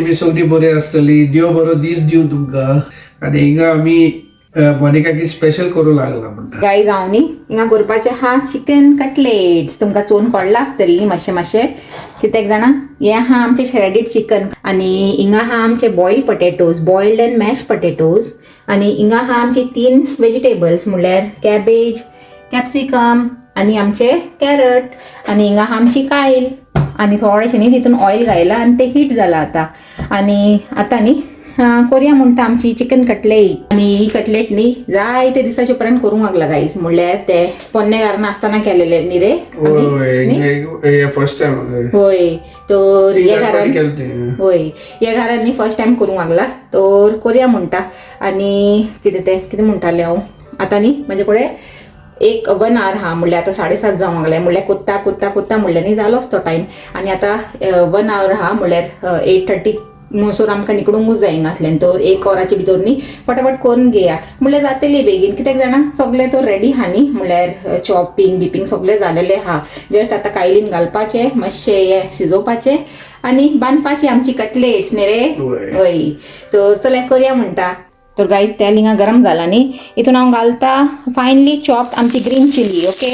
बी सगळी बरी आसतली. देव बरो दीस दिव तुमकां. आनी हिंगा आमी मोनिकाकी स्पेशल करूं लागला म्हणटा. गाईज हांव न्ही हिंगा करपाचे हा चिकन कटलेट्स. तुमकां चोवन कळला आसतली न्ही मातशें मातशें कित्याक जाणा. हे हा आमचे श्रेडीड चिकन आनी हिंगा हा आमचे boiled potatoes, boiled end mash potatoes. आनी हिंगा हा आमचे 3 व्हेजिटेबल्स म्हणल्यार कॅबेज, कॅप्सिकम आनी आमचे कॅरट. आनी हिंगा हा आमची कायल आनी थोडेशें न्ही तितून ऑयल घायला आनी ते हीट जाला आतां. आनी आतां न्ही कोरया म्हणटा आमची चिकन कटलेट. आनी ही कटलेट न्ही जायते दिसाचे उपरांत करूंक लागला गाईज. म्हणल्यार ते पोन्ने घालना आसतना केलेले न्ही रे. फर्स्ट टाइम होय तर हे घरान होय हे घरान न्ही फर्स्ट टाइम करूंक लागला तर कोरया म्हणटा. आनी कितें म्हणटाले हांव आतां न्ही म्हाजे कडेन 1 hour हा. म्हणल्यार आतां 7:30 जावंक लागले. म्हणल्यार कोत्ता म्हणल्यार न्ही जालोच तो टायम. आनी आतां 1 hour हा म्हणल्यार 8:30 म्हणसर आमकां निकडूंकूच जाय हांगासल्यान. तर 1 hour भितर न्ही फटाफट करून घेया म्हणल्यार जातली बेगीन. कित्याक जाणा सगळें तो रेडी हा न्ही. म्हणल्यार चॉपिंग बिपिंग सगळें जालेलें हा. जस्ट आतां कायलीन घालपाचें मातशें हे शिजोवपाचें आनी बांदपाची आमची कटलेट्स न्ही रे. हय तर चल करया म्हणटा. तर गाईज तेल हिंगा गरम जाला न्ही. हितून हांव घालता फायनली चॉप्ड आमची ग्रीन चिली. ओके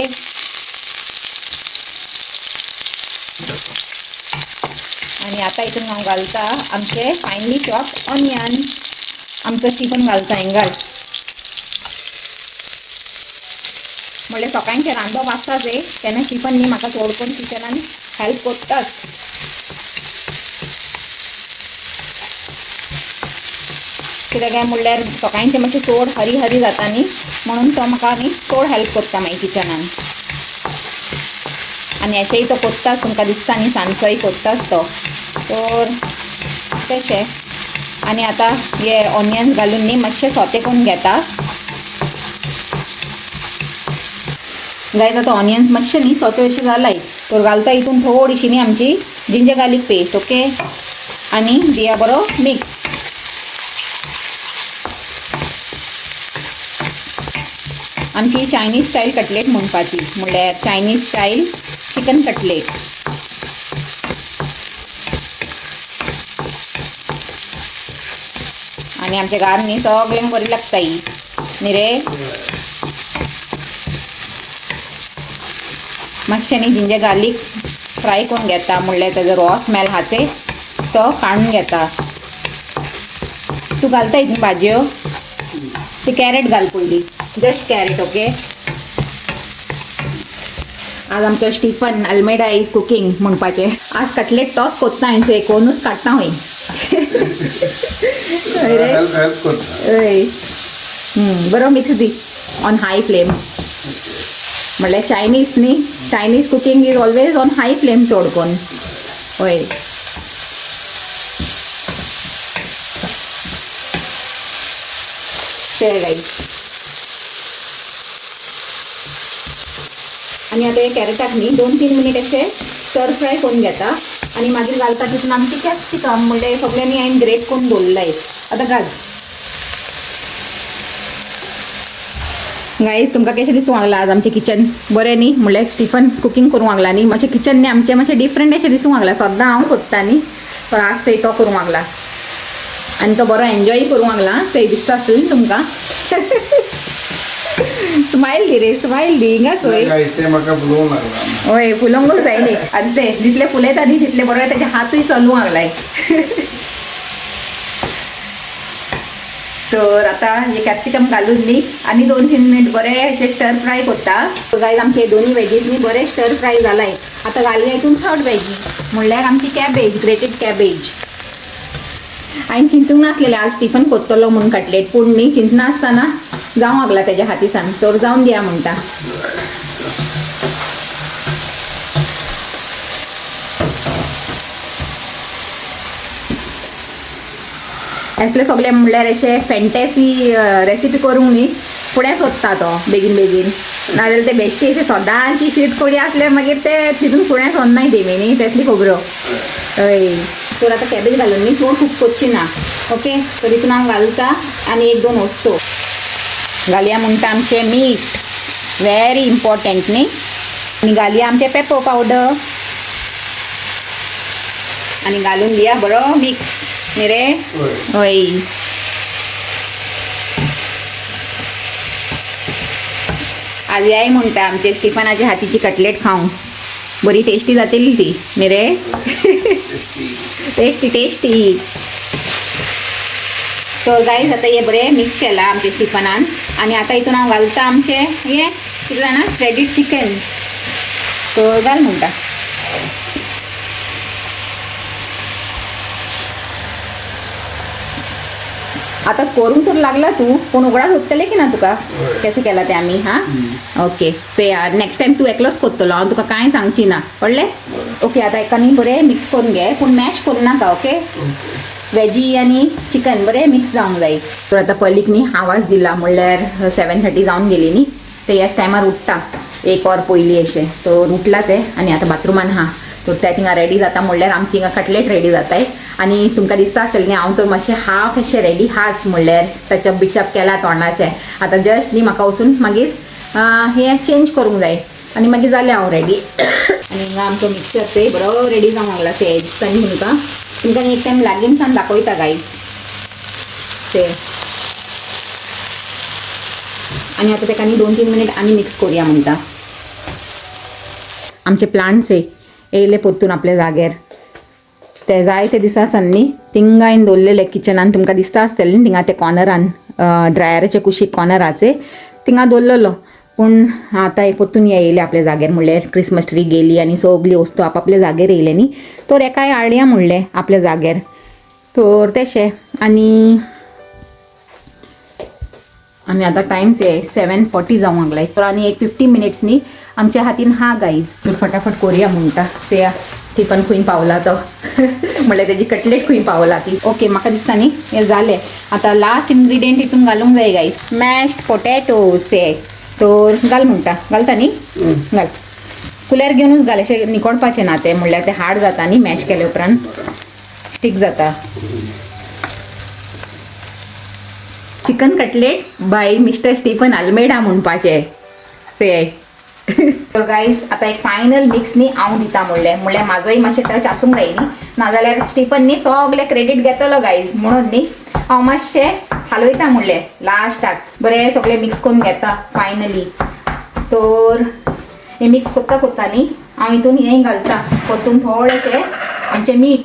आनी आतां हितून हांव घालता आमचे फायनली चॉप्ड ऑनियन. आमचो स्टीफन घालता हिंगा. म्हणल्यार सकाळचें रांदप आसता जे तेन्ना स्टीफन न्ही म्हाका चड करून किचनान हेल्प करताच. कित्याक काय म्हणल्यार सकाळचें मातशें चड हरी जाता न्ही म्हणून तो म्हाका न्ही चड हेल्प करता मागीर किचनान. आनी अशेंय तो कोत्ताच तुमकां दिसता न्ही सांजचोय कोत्ताच तो. तर तशें आनी आतां हे ऑनियन्स घालून न्ही मातशें सोते करून घेता. गायज आतां ऑनियन्स मातशें न्ही सोते अशें जालाय तर घालता हितून थोडीशी न्ही आमची जिंजर गार्लीक पेस्ट. ओके आनी दिया बरो मिक्स. आमची चायनीज स्टायल कटलेट म्हणपाची म्हणल्यार चायनीज स्टायल चिकन कटलेट. आनी आमच्या घार न्ही सगळ्यांक बरी लागता ही न्ही रे. मातशें न्ही जिंजर गार्लीक फ्राय करून घेता म्हणल्यार तेजो रॉ स्मेल हा ते तो काडून घेता. तूं घालता हितून भाजयो. ती कॅरेट घाल पयली जस्ट कॅरेट. ओके आज आमचो स्टीफन अल्मेडा इज कुकिंग म्हणपाचें. आज कटलेट तोच कोत्ता हांचे कोणूच काडटा हय. बरो mix the on high flame. म्हणल्यार चायनीज न्ही Chinese cooking is always on high flame चड कोन्न. हय ते गाईज. आनी आतां हे कॅरेटाक न्ही 2-3 मिनीट अशें स्टर फ्राय करून घेता. आनी मागीर घालता तितून आमची कॅप्सिकम म्हणल्यार सगळ्यांनी हांवें ग्रेट करून दवरलाय. आतां घाल गाईज. तुमकां कशें दिसूंक लागलां आज आमचें किचन बरें न्ही. म्हणल्यार स्टीफन कुकिंग करूंक लागला न्ही. मातशें किचन न्ही आमचें मातशें डिफरंट अशें दिसूंक लागलां. सद्दां हांव कोत्ता न्ही पण आज थंय तो करूंक लागला आनी तो बरो एन्जॉय करूंक लागला. थंय दिसता आसतली न्ही तुमकां. स्मायल दी रे स्मायल दी हिंगाच. हय फुलोवंकूच जाय न्ही. आनी ते जितले फुलयता न्ही तितले बरोबर तेजे हातूय चलूंक लागलाय. तर आतां हे कॅप्सिकम घालून न्ही आनी 2-3 मिनीट बरें अशें स्टर फ्राय करता. गायज आमचे दोनी वेजीस न्ही बरें स्टर फ्राय जालाय. आतां घालया हितून थर्ड वेजी म्हणल्यार आमची कॅबेज ग्रेटेड कॅबेज. हांवें चिंतूंक नासलेलें आज स्टीफन कोत्तलो म्हणून कटलेट पूण न्ही चिंतना आसतना जावंक लागला तेज्या हातीसान. तर जावन दिया म्हणटा. असले सगळे म्हणल्यार अशें फॅन्टॅसी रेसिपी करूंक न्ही फुडें सोदता तो बेगीन बेगीन. नाजाल्यार ते बेश्टी अशें सदांची शीट कडी आसल्यार मागीर ते तितून फुडें सोदनाय तेमी न्ही तेसली खबरो. हय तर आतां कॅबेज घालून न्ही चड खूब कोच्ची ना. ओके तर तितून हांव घालता आनी 1-2 वस्तू घालया म्हणटा आमचें मीठ व्हेरी इम्पॉर्टंट न्ही. आनी घालया आमचें पेपर पावडर आनी घालून दिया बरो मिक्स. न्ही रे होय. होय. आज याय म्हणटा आमचे स्टिफनाच्या हातीची कटलेट खाऊं. बरी टेस्टी जातली ती न्ही रे. Tasty tasty. तर गाईज आता हे बरे मिक्स केला आमचे स्टिफनान आणि आता इथून हांव घालता आमचे हे कितें जाणा श्रेडीड चिकन. तर घाल म्हणटा. आता करून तर लागला तू पण उगडाच होतले की ना तुका कशें केला ते आमी हां. ओके से नेक्स्ट टायम तू एकलोच कोत्तलो हांव तुका कांय सांगची ना कळ्ळें. ओके आता एकानी बरें मिक्स करून घे पूण मॅश करूं नाका. ओके वेजी आनी चिकन बरें मिक्स जावंक जाय. तर आतां पलीक न्ही आवाज दिला म्हणल्यार 7:30 जावन गेली न्ही ते ह्याच टायमार उठता 1 वर पयलीं अशें. तो उठला ते आनी आतां बाथरुमान आहा. तर त्या थिंगा रेडी जाता म्हणल्यार आमची हिंगा कटलेट रेडी जाताय. आनी तुमकां दिसता आसतलें न्ही हांव तर मातशें हाफ अशें रेडी हास म्हणल्यार टचअप बिचअप केला तोंडाचें. आतां जस्ट न्ही म्हाका वचून मागीर हें चेंज करूंक जाय आनी मागीर जालें हांव रेडी. आनी हिंगा आमचो मिक्सचर ते बरो रेडी जावंक लागला ते दिसता न्ही तुमकां एक टायम लागीन सावन दाखयता गायज ते. आनी आतां ताका न्ही 2-3 मिनीट आनी मिक्स करुया म्हणटा. आमचे प्लांट्स येयले पोत्तून आपल्या जाग्यार ते जाय ते दिसा सन्नी थिंगायन दवरलेले किचनान तुमकां दिसता आसतलें न्ही थिंगा ते कॉर्नरान ड्रायराचे कुशीक कॉर्नराचे थिंगा दवरलेलो. पूण आतां पोत्तून येयले आपल्या जाग्यार म्हणल्यार क्रिसमस ट्री गेली आनी सगळी वस्तू आपआपल्या जाग्यार येयले न्ही. तर एकाय हाडया म्हणलें आपल्या जाग्यार. तर तशें आनी आतां टायम्स 7:40 जावंक लागलाय. तर आनी एक 50 मिनिट्स न्ही आमच्या हातीन हा गायज. तर फटाफट करुया म्हणटा. से स्टिफन खंय पावला तो म्हणल्यार तेजी कटलेट खंय पावला ती. ओके म्हाका दिसता न्ही हें जालें. आतां लास्ट इन्ग्रिडियंट हितून घालूंक जाय गायज मॅश्ड पोटॅटोज ते. तर घाल म्हणटा. घालता न्ही घाल. कुल्यार घेवनूच घाल अशें निकोडपाचें ना तें म्हणल्यार तें हार्ड जाता न्ही मॅश केले उपरांत स्टीक जाता. Chicken cutlet by mister Stephen Almeida म्हणपाचें से. तर गायज आता एक फायनल मिक्स न्ही हांव दिता म्हणल्यार म्हाजोय मातशें टच आसूंक जाय न्ही नाजाल्यार स्टीफन न्ही सगळें क्रेडीट घेतलो गायज. म्हणून न्ही हांव मातशें हालयता म्हणलें लास्टाक बरें सगळें मिक्स करून घेता फायनली. तर हें मिक्स कोत्ता न्ही हांव हितून हें घालता परतून थोडेशें आमचें मीठ.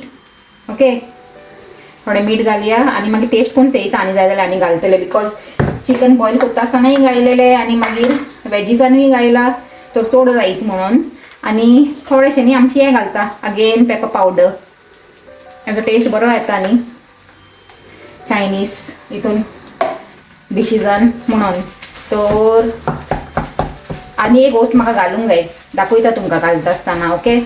ओके थोडें मीठ घालया आनी मागीर टेस्ट करून चेयता आनी जाय जाल्यार आनी घालतले बिकॉज चिकन बॉयल करता आसतनाय घायलेलें आनी मागीर वेजीसानूय घायला तर चड जायत म्हणून. आनी थोडेशें न्ही आमची हें घालता अगेन पेपर पावडर. हेजो टेस्ट बरो येता न्ही चायनीज हितून डिशीजान म्हणून. तर आनी एक गोश्ट म्हाका घालूंक जाय दाखयता तुमकां घालता आसतना. ओके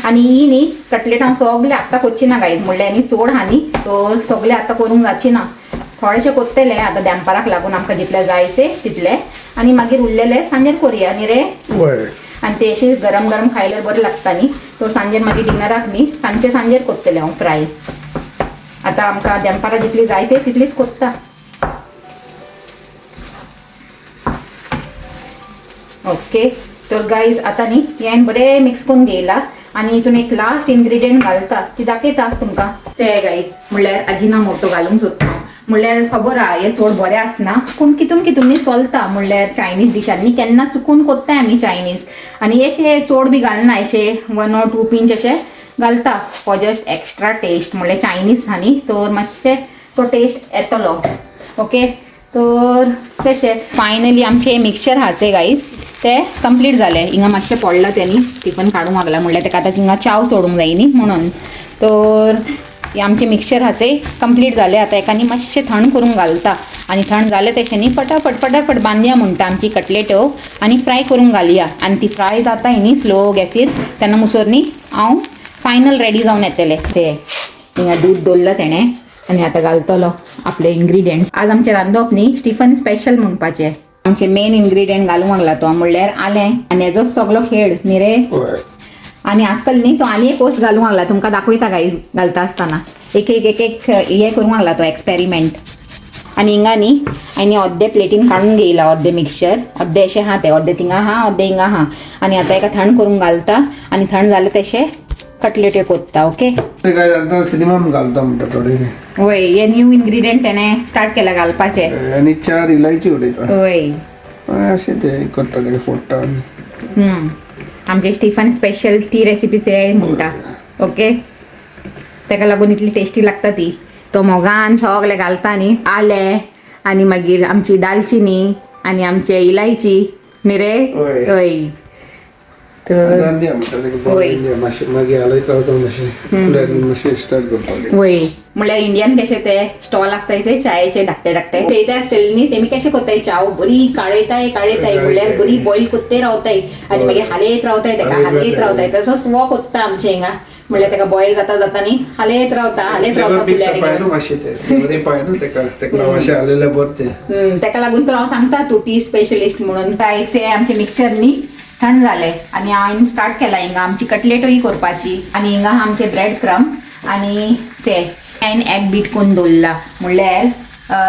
आनी ही न्ही कटलेट हांव सगळें आत्तां करची ना गायज म्हणल्यार न्ही चड हा न्ही तर सगळें आत्तां करूंक जावची ना. थोडेशें कोत्तेले आतां दनपाराक लागून आमकां जितले जाय ते तितले आनी मागीर उरलेले सांजेर करुया न्ही रे. आनी ते अशी गरम गरम खायल्यार बरें लागता न्ही. तर सांजेर मागीर डिनराक न्ही सांजेर कोत्तले हांव फ्राय. आतां आमकां दनपारा जितली जाय ते तितलीच कोत्ता. ओके तर गायज आतां न्ही हें बरें मिक्स करून घेयला आनी हितून एक लास्ट इन्ग्रिडियंट घालता ती दाखयता तुमकां. से गायज म्हणल्यार अजिनामोटो घालूंक सोदता म्हणल्यार खबर आहा हें चड बरें आसना पूण कितून न्ही चलता. म्हणल्यार चायनीज डिशांनी केन्ना चुकून कोत्ताय आमी चायनीज आनी अशें चड बी घालना अशें 1 or 2 pinch अशें घालता फॉर जस्ट एक्स्ट्रा टेस्ट. म्हणल्यार चायनीज हा न्ही तर मातशें तो टेस्ट येतलो. ओके तर तशें फायनली आमचें मिक्सचर आहाचे गायज ते कंप्लीट जालें. हिंगा मातशें पडलां तें न्ही टिफन काडूंक लागला म्हणल्यार ताका आतां हिंगा चाव सोडूंक जाय न्ही म्हणून. तर आमचें मिक्सचर आहाचे कंप्लीट जालें. आतां एकानी मातशें थंड करूंक घालता आनी थंड जालें तशें न्ही फटाफट बांदया म्हणटा आमची कटलेट्यो आनी फ्राय करूंक घालया. आनी ती फ्राय जाता न्ही स्लो गॅसीर तेन्ना मुसोर न्ही हांव फायनल रेडी जावन येतलें. ते हिंगा दूद दवरला तेणें आनी आतां घालतलो आपले इन्ग्रिडियंट्स. आज आमचें रांदप न्ही स्टीफन स्पेशल म्हणपाचें. आमचे मेन इन्ग्रिडियंट घालूंक लागला तो म्हणल्यार आलें आनी हेजो सगळो खेळ न्ही रे. आनी आजकाल न्ही तो आनी एक वस्त घालूंक लागला तुमकां दाखयता गायज घालता आसतना एक हें करूंक लागला तो एक्सपेरिमेंट. आनी हिंगा न्ही आनी अर्दे प्लेटीन काडून घेयला अर्दे मिक्सचर अर्दे अशें आहा ते अर्दे थिंगा आहा अर्दे हिंगा आहा. आनी आतां एका थंड करूंक घालता आनी थंड जालें तशें कटलेट कोत्ता ओके ते काय आता सिनेमा घालता म्हणटा थोडे वय हे न्यू इन्ग्रेडियंट त्याने स्टार्ट केला घालपाचे आणि 4 इलायची उडयता वय अशें ते करता ते फोडटा आमचे स्टीफन स्पेशल ती रेसिपी म्हणटा ओके ताका लागून इतली टेस्टी लागता ती तो मोगान सगळे घालता न्ही आले आनी मागीर आमची दालचिनी आनी आमचे इलायची न्ही रे वय. हय तर रांदया म्हणटा ते वय. मातशें मागीर हालयत रावता मातशें मातशें स्टार्ट करपाक वय म्हळ्यार इंडियन कशे ते स्टॉल आसताय चायेचे धाकटे धाकटे ते आसतले न्ही तेमी कशे कोत्ताय चाव बरी काडयताय म्हळ्यार बरी बॉईल कोत्ते रावताय आनी मागीर हालयत रावताय ताका हालयत रावताय तसोच वो कोत्ता आमचे हिंगा म्हळ्यार ताका बॉईल जाता न्ही हालयत रावता पायनो मातशें ते बरें पायनो ताका मातशें हालयल्यार बरें ते ताका लागून तर हांव सांगता तूं टी स्पेशलिस्ट म्हणून कांयचे आमचे मिक्सचर न्ही थंड जाले आनी हांवें स्टार्ट केला हिंगा आमची कटलेटूय करपाची आनी हिंगा आमचे ब्रेड क्रम आनी ते हांवें एग बीट करून दवरला म्हणल्यार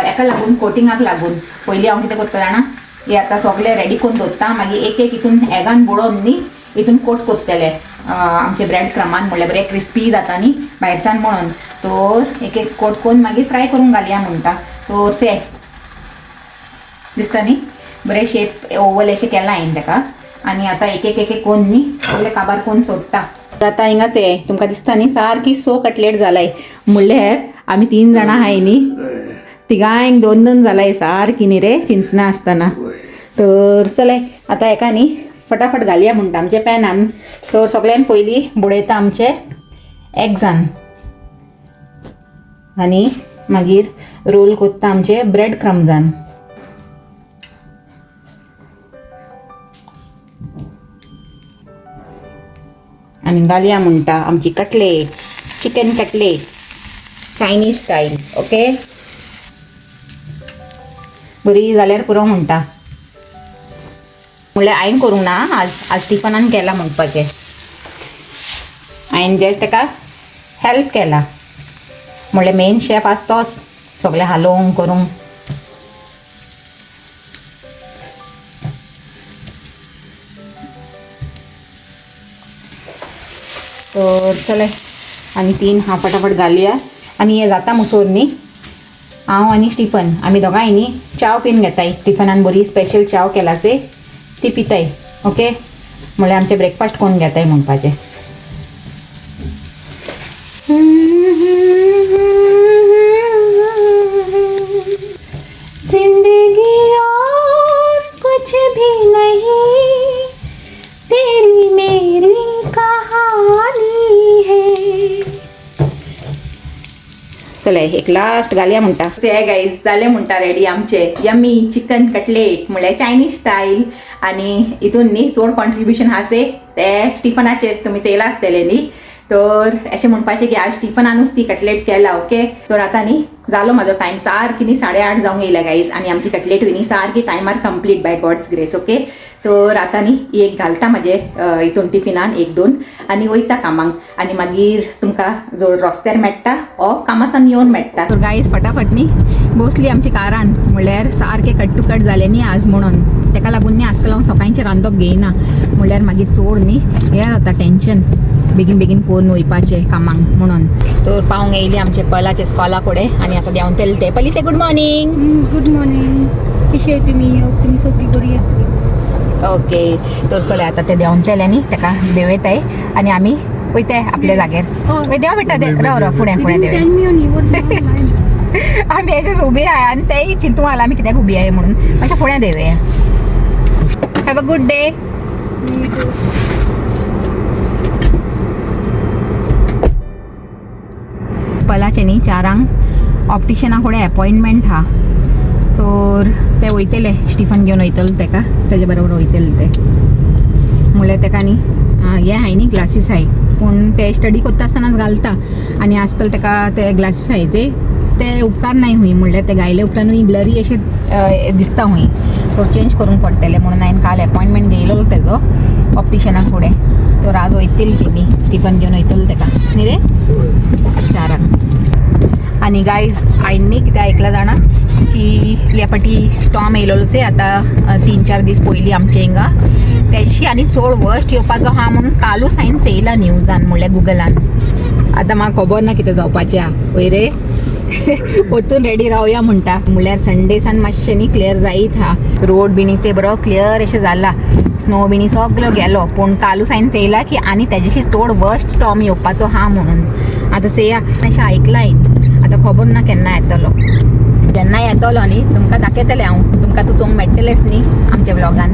हेका लागून कोटिंगाक लागून पयलीं हांव कितें करता जाणा हे आतां सगळे रेडी करून दवरता मागीर एक एक हितून एगान बुडोवन न्ही हितून कोट कोत्तले आमचे ब्रेड क्रमान म्हणल्यार बरें क्रिस्पी जाता न्ही भायरसान म्हणून तर एक एक कोट करून मागीर फ्राय करून घालया म्हणटा तर से दिसता न्ही बरें शेप ओवल अशें केला हांवें ताका आनी आतां एक एक कोण न्ही सगळे काबार कोण सोडटा आतां हिंगाच हे तुमकां दिसता न्ही सारकी कटलेट जालाय म्हणल्यार आमी 3 जाणां आहाय न्ही तिगांक 2 जालाय सारकी न्ही रे चिंतना आसतना तर चलय आतां हेका न्ही फटाफट घालया म्हणटा आमच्या पॅनान तर सगळ्यान पयलीं बुडयता आमचे एग्जान आनी मागीर रोल कोत्ता आमचे ब्रेड क्रम्जान आनी घालया म्हणटा आमची cutlet chicken cutlet Chinese style okay बरी जाल्यार पुरो म्हणटा म्हणल्यार हांवें करूंक ना आज स्टिफनान केला म्हणपाचें हांवें जस्ट ताका हेल्प केला म्हणल्यार मेन शेफ आसतोच सगळें हालोवंक करूंक तर चले आनी 3 हांव फटाफट घालया आनी हे जाता मुसोर न्ही हांव आनी स्टिफन आमी दोगांय न्ही चाव पीन घेताय स्टिफनान बरी स्पेशल चाव केलाचे ती पिताय ओके म्हळ्यार आमचे ब्रेकफास्ट कोण घेताय म्हणपाचें जिंदगी और कुछ भी नहीं तेरी मेरी कहानी है चला एक लास्ट घालया म्हणटा हे गाईज जाले म्हणटा रेडी आमचे यम्मी चिकन कटलेट म्हळ्यार चायनीज स्टाईल आनी हितून न्ही चड कॉन्ट्रिब्युशन आसे ते स्टिफनाचेच तुमी चेला आसतले न्ही तर अशें म्हणपाचें की आज स्टिफनानूच ती कटलेट केला ओके तर आतां न्ही जालो म्हाजो टायम सारकी न्ही 8:30 जावंक येयला गाईज आनी आमची कटलेटूय न्ही सारकी टायमार complete by God's grace okay तर आतां न्ही एक घालता म्हाजे हितून टिफिनान 1-2 आनी वयता कामांक आनी मागीर तुमकां जोड रस्त्यार मेळटा ओ कामासान येवन मेळटा तर गाईज फटाफट न्ही बसली आमची कारान म्हणल्यार सारके कट टू कट जाले न्ही आज म्हणून ताका लागून न्ही आजकाल हांव सकाळचें रांदप घेयना म्हणल्यार मागीर चड न्ही हें जाता टेंशन बेगीन बेगीन करून वयपाचें कामांक म्हणून तर पावंक येयली आमचे पलाचे स्कॉला फुडें आनी आतां देंवन तेल ते पयली से गूड मॉर्निंग गुड मॉर्निंग कशी आहे तुम्ही सगळी बरी आसली ओके तर चले आतां ते देंवन तेले न्ही ताका देंवयताय आनी आमी वयताय आपल्या जाग्यार वय देवा बेटा राव फुडें फुडें देंवय आमी अशेंच उबी आहाय आनी तेय चिंतूंक लागला आमी कित्याक उबी आहाय म्हणून मातशें फुडें देंवया हॅव अ गूड डे पलाचे न्ही 4 ऑप्टिशना फुडें अपॉयंटमेंट हा तर ते वयतले स्टिफन घेवन वयतलो ताका तेजे बरोबर वयतले ते म्हणल्यार ताका न्ही हे हाय न्ही ग्लासीस हाय पूण ते स्टडी करता आसतनाच घालता आनी आजकाल ताका ते ग्लासीस हायचे ते उपकार नाय हुंय म्हणल्यार ते गायले उपरांतूय ब्लरी अशें दिसता हुंय सो चेंज करूंक पडटलें म्हणून हांवें काल अपॉयंटमेंट घेयलो तेजो ऑप्टिशना फुडें तर आज वयतली तेमी स्टिफन घेवन वयतलो ताका न्ही रे 4 आणि गाईज आईंनी कितें आयकलां जाणा की लेपाटी स्टॉम येयलोचे आता 3-4 दीस पयलीं आमचे हिंगा तेची आनी चड वर्स्ट येवपाचो हा म्हणून कालूच हांवें चयला न्यूजान म्हणल्यार गुगलान. आतां म्हाका खबर ना कितें जावपाचें हा वय रे. वतून रेडी रावया म्हणटा म्हणल्यार संडेसान मातशें न्ही क्लियर जायत हा. रोड बिणीचे बरो क्लियर अशें जाला, स्नो बिणी सगळो गेलो, पूण कालूच हांवें चयला की आनी तेज्याशी चड वर्स्ट स्टॉम येवपाचो हा म्हणून. आतां चया अशें आयकलां हांवें, आतां खबर ना केन्ना येतलो. जेन्ना येतलो न्ही तुमकां दाखयतलें हांव, तुमकां तूं चोवंक मेळटलेंच न्ही आमच्या ब्लॉगान.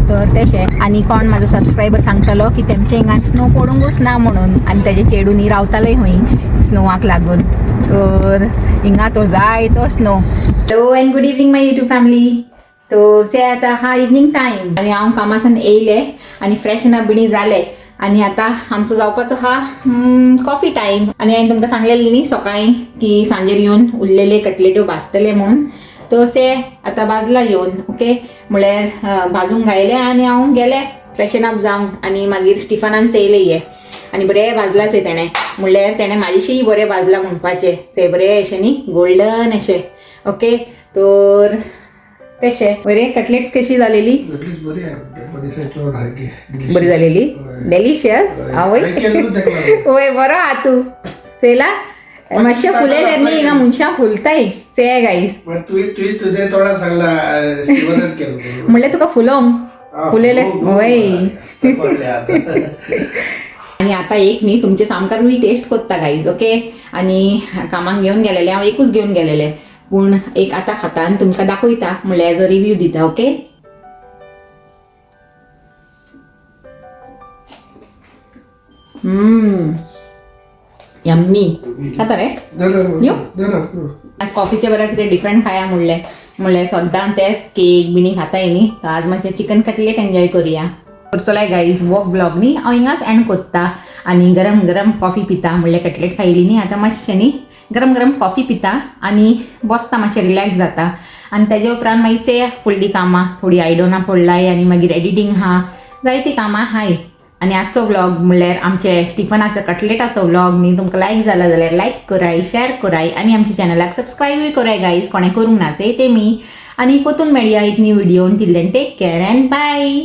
तर तेशें आनी कोण म्हाजो सबस्क्रायबर सांगतलो की तेमचे हिंगा स्नो पडूंकूच ना म्हणून आनी तेजे चेडून रावताले खंय स्नोवाक लागून. तर हिंगा तो जाय तो स्नो. Hello and good evening my YouTube family. तर ते आतां हा इवनिंग टायम आनी हांव कामासान येयलें आनी फ्रेशन अप बिणी जालें आनी आतां आमचो जावपाचो हा कॉफी टायम. आनी हांवें तुमकां सांगलेलें न्ही सकाळीं की सांजेर येवन उरलेले कटलेट्यो भाजतले म्हणून. तर ते आतां भाजला येवन ओके म्हळ्यार भाजूंक घायले आनी हांव गेलें फ्रेशन अप जावंक आनी मागीर स्टिफनान चयलें ये आनी बरें भाजलाचे तेणें म्हणल्यार तेणें म्हाजेशी बरें भाजलां म्हणपाचें ते बरें अशें न्ही गोल्डन अशें ओके. तर तशें बरें कटलेट्स कशी जालेली बरी जालेली डेलिशियस आवय वय बरो हा तूं चयला मातशें फुलेले न्ही हिंगा मनशां फुलताय चय गाईस म्हणल्यार तुका फुलोंक फुलेले वय. आनी आतां एक न्ही तुमचे सामकार टेस्ट कोत्ता गाईज ओके. आनी कामाक घेवन गेलेले हांव एकूच घेवन गेलेले पूण एक आतां खाता आनी तुमकां दाखयता म्हणल्यार एज अ रिव्यू दिता ओके. यम्मी खाता रे न्यू. आज कॉफीचे बरें कितें डिफरंट खाया म्हणल्यार सद्दां तेच केक बिणी खाताय न्ही तर आज मातशें चिकन कटलेट एन्जॉय करुया. चला गाईज वो व्लॉग न्ही हांव हिंगाच एंड कोत्ता आनी गरम गरम कॉफी पिता म्हणल्यार कटलेट खायली न्ही आतां मातशें न्ही गरम गरम कॉफी पिता आनी बसता मातशें रिलॅक्स जाता आनी तेजे उपरांत मागीर ते फुडलीं कामां थोडी आयडोनां पडलाय आनी मागीर एडिटींग हा जायतीं कामां हाय. आनी आजचो व्लॉग म्हणल्यार आमचे स्टिफनाचो कटलेटाचो व्लॉग न्ही तुमकां लायक जाला जाल्यार लायक कराय शेअर कराय आनी आमच्या चॅनलाक सबस्क्रायबूय कराय गाईज कोणें करूंक ना ते मी. आनी पोतून मेळया एक न्यू व्हिडिओन तितल्यान टेक केअर अँड बाय.